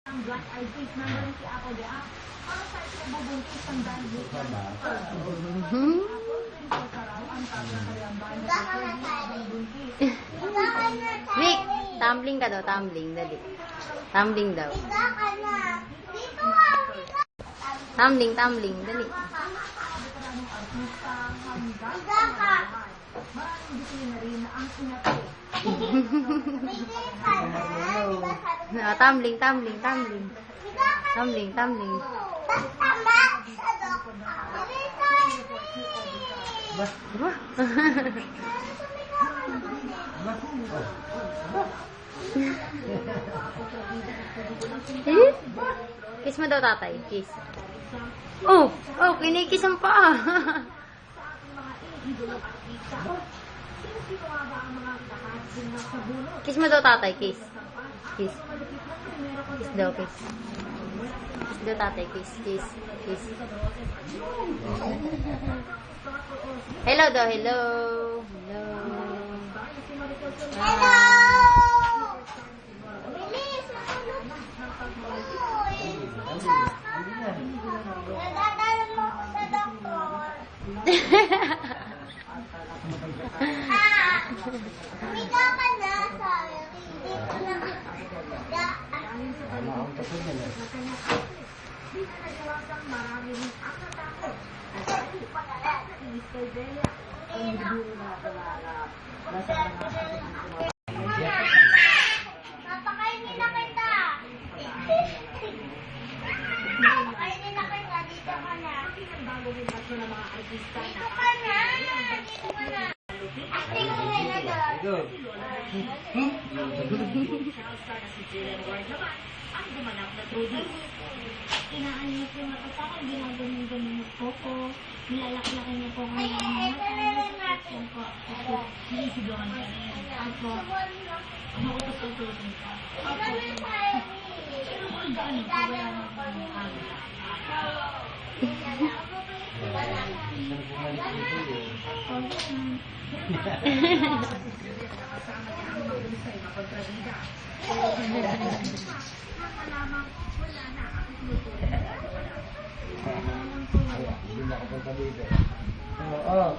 Ang black eyed peas, nandun si Apple de Apple. Para sa ito, bubuntis ang dahil sa Vic, tumbling ka daw, tumbling. Dali. Tumbling daw. Tumbling, tumbling. Dali. Tumbling, tumbling, tumbling. Tumbling, tumbling. Kiss mo daw, tatay. Kiss. Oh, kinikiss ang paa. Kiss mo daw, tatay. Kiss. Kiss. Kiss daw, kiss. Kiss daw, tatay. Kiss, kiss, kiss. Hello daw, hello. Hello. Hello! Nadadala mo ako sa doktor. Mika ka na, sorry. Hindi ko na Papakainin na kita. Papakainin na kita. Dito ka na. Dito ka na. Dito ka na. Acting mo na doon. Inaan niyo po yung matatakang ginaganon-ganon po po. Nilalaki-laki niyo po ngayon. Nilisigawan ka na yan. Ako. Makutos-utosin ka. Ako. Pero kung gaano pa wala na po yung agad. Oo.